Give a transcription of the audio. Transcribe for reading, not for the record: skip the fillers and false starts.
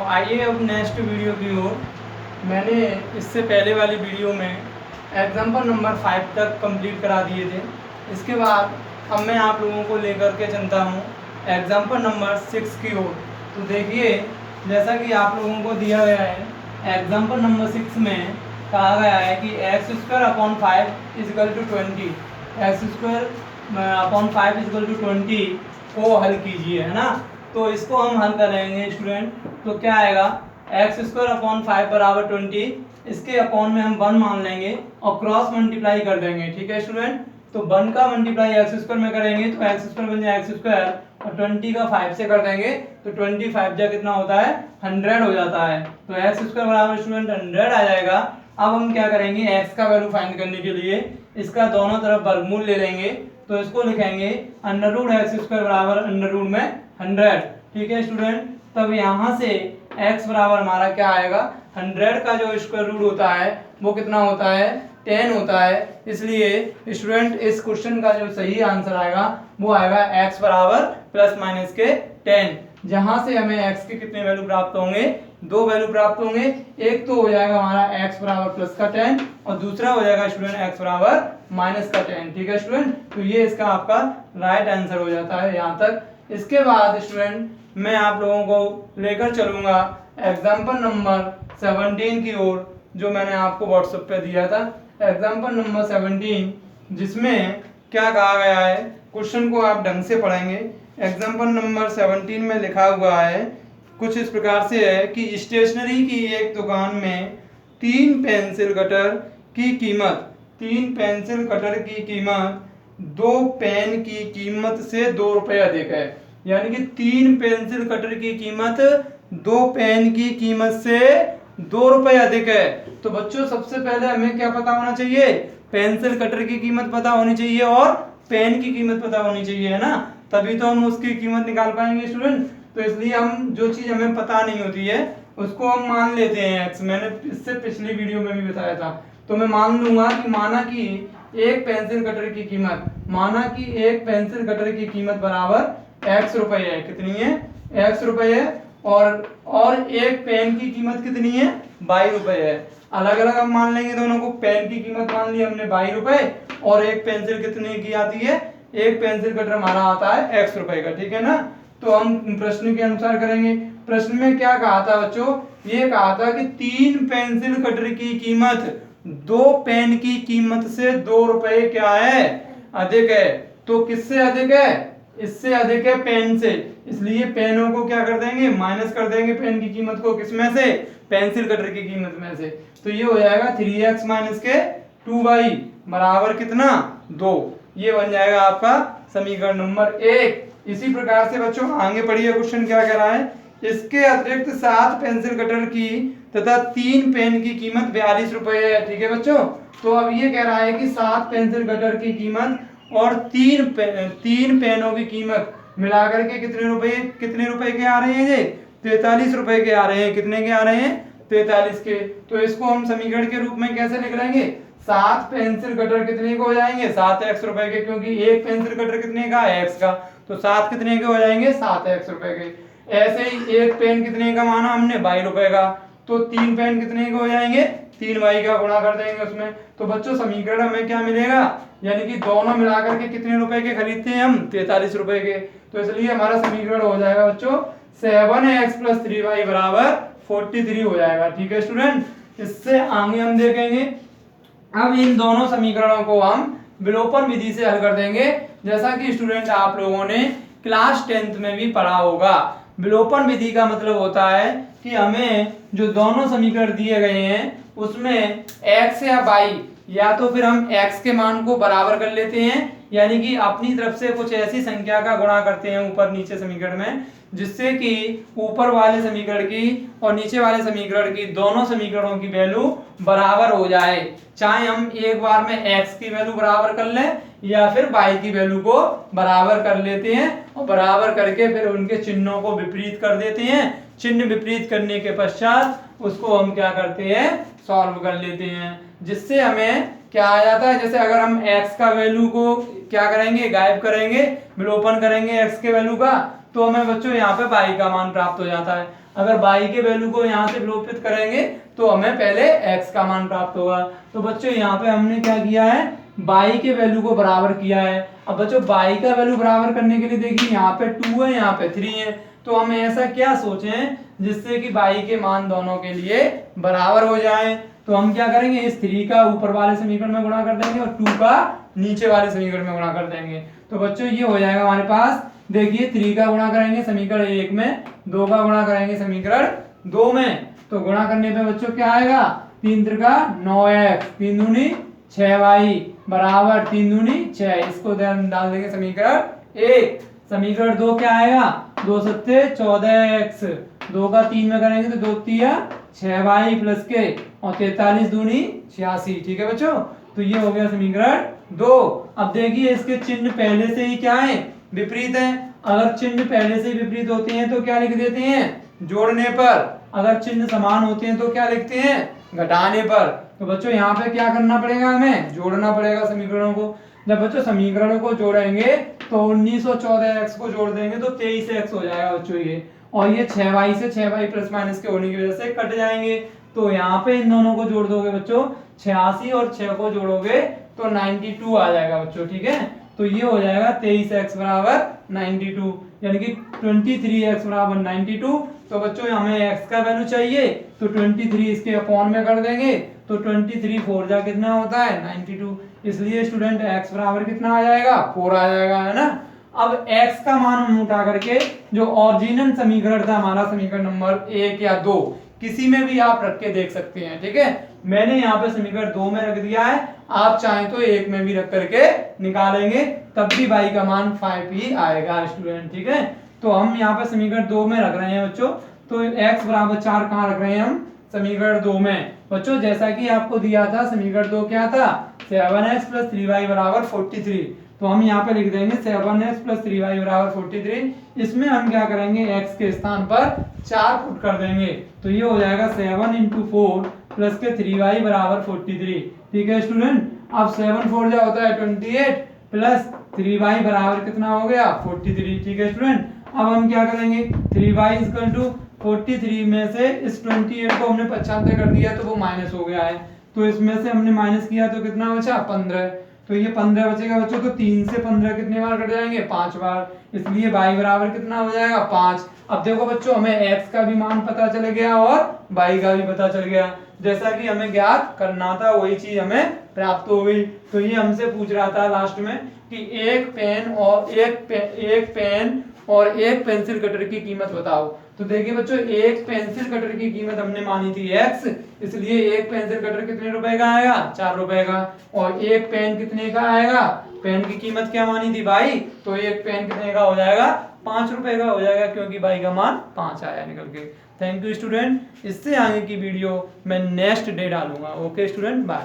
आइए अब next video की ओर। मैंने इससे पहले वाली वीडियो में एग्जाम्पल नंबर 5 तक कंप्लीट करा दिए थे। इसके बाद अब मैं आप लोगों को लेकर के चलता हूँ एग्जाम्पल नंबर 6 की ओर। तो देखिए, जैसा कि आप लोगों को दिया गया है एग्जाम्पल नंबर 6 में कहा गया है कि x square upon 5 equal to 20, x square upon 5 equal to 20 को हल कीजिए, है ना। तो इसको हम हल करेंगे स्टूडेंट। तो क्या आएगा, एक्स स्क्वायर अपॉन 5 बराबर 20, इसके अपॉन में हम 1 मान लेंगे और क्रॉस मल्टीप्लाई कर देंगे। ठीक है स्टूडेंट। तो 1 का मल्टीप्लाई एक्स स्क्वायर में करेंगे तो एक्स स्क्वायर बन जाए एक्स स्क्वायर, और 20 का 5 से कर देंगे तो 25 जा कितना होता है, 100 हो जाता है। तो एक्स स्क्वायर बराबर स्टूडेंट 100 आ जाएगा। अब हम क्या करेंगे, एक्स का वैल्यू फाइंड करने के लिए इसका दोनों तरफ वर्गमूल ले लेंगे। तो इसको लिखेंगे अंडर रूट एक्स स्क्वायर बराबर अंडर रूट में 100। ठीक है स्टूडेंट। तब यहाँ से x बराबर हमारा क्या आएगा, 100 का जो स्क्वायर रूट होता है वो कितना होता है, 10 होता है। इसलिए स्टूडेंट इस क्वेश्चन का जो सही आंसर आएगा वो आएगा x बराबर प्लस माइनस के 10। जहां से हमें x के कितने वैल्यू प्राप्त होंगे, 2 वैल्यू प्राप्त होंगे। एक तो हो जाएगा हमारा x बराबर प्लस का 10 और दूसरा हो जाएगा स्टूडेंट x बराबर माइनस का 10। ठीक है स्टूडेंट। तो ये इसका आपका राइट आंसर हो जाता है यहाँ तक। इसके बाद स्टूडेंट मैं आप लोगों को लेकर चलूंगा एग्जाम्पल नंबर 17 की ओर, जो मैंने आपको व्हाट्सएप पे दिया था। एग्जाम्पल नंबर 17 जिसमें क्या कहा गया है, क्वेश्चन को आप ढंग से पढ़ेंगे। एग्जाम्पल नंबर 17 में लिखा हुआ है कुछ इस प्रकार से है कि स्टेशनरी की एक दुकान में 3 पेंसिल कटर की कीमत 2 पेन की कीमत से 2 रुपये अधिक है। यानी कि 3 पेंसिल कटर की कीमत 2 पेन की कीमत से 2 रुपये अधिक है। तो बच्चों सबसे पहले हमें क्या पता होना चाहिए, पेंसिल कटर की कीमत पता होनी चाहिए और पेन की कीमत पता होनी चाहिए, है ना। तभी तो हम उसकी कीमत निकाल पाएंगे स्टूडेंट। तो इसलिए हम जो चीज हमें पता नहीं होती है उसको हम मान लेते हैं x। मैंने इससे पिछली वीडियो में भी बताया था। तो मैं मान लूंगा कि माना कि एक पेंसिल कटर की कीमत बराबर x रुपए है। कितनी है, x रुपए है। और एक पेन की कीमत कितनी है, 22 रुपए है। अलग अलग हम मान लेंगे दोनों को। पेन की कीमत मान ली हमने 22 रुपए और एक पेंसिल कितने की आती है, एक पेंसिल कटर हमारा आता है x रुपए का। ठीक है ना। तो हम प्रश्न के अनुसार करेंगे। प्रश्न में क्या कहा था बच्चों, ये कहा था कि 3 पेंसिल कटर की कीमत 2 पेन की कीमत से 2 रुपए क्या है, अधिक है। तो किससे अधिक है, इससे अधिक है पेन से। इसलिए पेनों को क्या कर देंगे, माइनस कर देंगे पेन की कीमत को, किसमें से, पेंसिल कटर की कीमत में से। तो ये हो जाएगा 3x माइनस के 2y बराबर कितना, 2। ये बन जाएगा आपका समीकरण नंबर 1। इसी प्रकार से बच्चों आगे पढ़िए, क्वेश्चन क्या कह रहा है। इसके अतिरिक्त 7 पेंसिल कटर की तथा 3 पेन की कीमत 42 रुपए है। ठीक है बच्चों। तो अब ये कह रहा है कि 7 पेंसिल कटर की कीमत और 3 पेनों की कीमत मिलाकर के कितने रुपए के आ रहे हैं, ये 43 रुपए के आ रहे हैं। कितने के आ रहे हैं, 43 के। तो इसको हम समीकरण के रूप में कैसे लिख लेंगे, 7 पेंसिल कटर कितने के हो जाएंगे, 7x रुपए के, क्योंकि एक पेंसिल कटर कितने का है, x का। तो 7 कितने के हो जाएंगे, 7x रुपए के। ऐसे ही एक पेन कितने का माना हमने, 22 रुपए का। तो 3 पेन कितने के हो जाएंगे, 3y का गुणा कर देंगे उसमें। तो बच्चों समीकरण हमें क्या मिलेगा, यानी कि दोनों मिलाकर के कितने रुपए के खरीदते हैं हम, 43 रुपए के। तो इसलिए हमारा समीकरण हो जाएगा बच्चों 7x + 3y बराबर 43 हो जाएगा। ठीक है स्टूडेंट। इससे आगे हम देखेंगे। अब इन दोनों समीकरणों को हम विलोपन विधि से हल कर देंगे, जैसा कि स्टूडेंट आप लोगों ने क्लास 10th में भी पढ़ा होगा। विलोपन विधि का मतलब होता है कि हमें जो दोनों समीकरण दिए गए हैं उसमें x या y, या तो फिर हम x के मान को बराबर कर लेते हैं, यानी कि अपनी तरफ से कुछ ऐसी संख्या का गुणा करते हैं ऊपर नीचे समीकरण में, जिससे कि ऊपर वाले समीकरण की और नीचे वाले समीकरण की, दोनों समीकरणों की वैल्यू बराबर हो जाए। चाहे हम एक बार में x की वैल्यू बराबर कर लें या फिर y की वैल्यू को बराबर कर लेते हैं, और बराबर करके फिर उनके चिन्हों को विपरीत कर देते हैं। चिन्ह विपरीत करने के पश्चात उसको हम क्या करते हैं, सॉल्व कर लेते हैं, जिससे हमें क्या आ जाता है। जैसे अगर हम x का वैल्यू को क्या करेंगे, गायब करेंगे, विलोपन करेंगे x के वैल्यू का, तो हमें बच्चों यहाँ पे बाई का मान प्राप्त हो जाता है। अगर बाई के वैल्यू को यहाँ से विलोपित करेंगे तो हमें पहले एक्स का मान प्राप्त होगा। तो बच्चों यहाँ पे हमने क्या किया है, बाई के वैल्यू को बराबर किया है। अब बच्चों बाई का वैल्यू बराबर करने के लिए देखिए यहाँ पे 2 है, यहाँ पे 3 है, तो हम ऐसा क्या सोचें जिससे कि बाई के मान दोनों के लिए बराबर हो जाएं। तो हम क्या करेंगे, इस 3 का ऊपर वाले समीकरण में गुणा कर देंगे और 2 का नीचे वाले समीकरण में गुणा कर देंगे। तो बच्चों ये हो जाएगा हमारे पास, देखिए 3 का गुणा करेंगे समीकरण 1 में, 2 का गुणा करेंगे समीकरण 2 में, तो गुणा करने पे बच्चों क्या आएगा, 3 त्रिका 9x, 3 दूनी 6y बराबर 3 दूनी 6, इसको डाल देंगे समीकरण 1। समीकरण 2 क्या आएगा, 2 सत्ते 14x, 2 का 3 में करेंगे तो 2 तिया 6y प्लस के और 43 दूनी 86। ठीक है बच्चों, तो ये हो गया समीकरण 2। अब देखिए इसके चिन्ह पहले से ही क्या है, विपरीत है। अगर चिन्ह पहले से ही विपरीत होते हैं तो क्या लिख देते हैं, जोड़ने पर। अगर चिन्ह समान होते हैं तो क्या लिखते हैं, घटाने पर। तो बच्चों यहाँ पे क्या करना पड़ेगा, हमें जोड़ना पड़ेगा समीकरणों को। जब बच्चों समीकरणों को जोड़ेंगे तो 1914x को जोड़ देंगे तो 23x हो जाएगा बच्चों ये, और ये 6y से 6y प्लस माइनस के होने की वजह से कट जाएंगे। तो यहाँ पे इन दोनों को जोड़ दोगे बच्चों, 86 और 6 को जोड़ोगे तो 92 आ जाएगा बच्चों। ठीक है, तो ये हो जाएगा 23x बराबर 92, यानी कि 23x बराबर 92। तो बच्चों हमें x का वैल्यू चाहिए तो 23 इसके अपॉन में कर देंगे, तो 23 4 जा कितना होता है 92, इसलिए स्टूडेंट x बराबर कितना आ जाएगा, 4 आ जाएगा, है ना। अब x का मान हम उठा करके जो ओरिजिनल समीकरण था हमारा, समीकरण नंबर 1 या 2, किसी में भी आप रख के देख सकते हैं। ठीक है, मैंने यहाँ पे समीकरण 2 में रख दिया है, आप चाहें तो 1 में भी रख करके निकालेंगे, तब भी y का मान 5 ही आएगा स्टूडेंट। ठीक है, तो हम यहाँ पे समीकरण 2 में रख रहे हैं बच्चों, तो x बराबर 4 कहाँ रख रहे हैं हम, समीकरण 2 में। बच्चों जैसा कि आपको दिया था समीकरण 2 क्या था, 7x प्लस 3y बराबर 43, तो हम यहाँ पे लिख देंगे 7x प्लस 3y बराबर 43। इसमें हम क्या करेंगे, x के स्थान पर 4 पुट कर देंगे, तो ये हो जाएगा 7 इंटू 4 प्लस के 3y बराबर 43। ठीक है स्टूडेंट, अब 7 4 जा होता है 28 प्लस 3y बराबर कितना हो गया 43। ठीक है स्टूडेंट, अब हम क्या करेंगे, 3y इक्वल टू 43 में से इस 28 को हमने 95 कर दिया तो वो माइनस हो गया है, तो इसमें से हमने माइनस किया तो कितना बचा 15, तो ये 15 बचेगा बच्चों। तो 3 से 15 कितने बार कट जाएंगे, 5 बार, इसलिए y बराबर कितना हो जाएगा 5। अब देखो बच्चों हमें x का भी मान पता चल गया और y का भी पता चल गया, जैसा कि हमें ज्ञात करना था वही चीज हमें प्राप्त हो गई। तो ये हमसे पूछ रहा था लास्ट में कि एक पेन और एक पेंसिल कटर की कीमत बताओ। तो देखिए बच्चों, एक पेंसिल कटर की कीमत हमने मानी थी x, इसलिए एक पेंसिल कटर कितने रुपए का आएगा, 4 रुपए का। और एक पेन कितने का आएगा, पेन की कीमत क्या मानी थी भाई, तो एक पेन कितने का हो जाएगा, 5 रुपए का हो जाएगा, क्योंकि भाई का मान 5 आया निकल के। थैंक यू स्टूडेंट, इससे आगे की वीडियो मैं नेक्स्ट डे डालूंगा। Okay student, bye.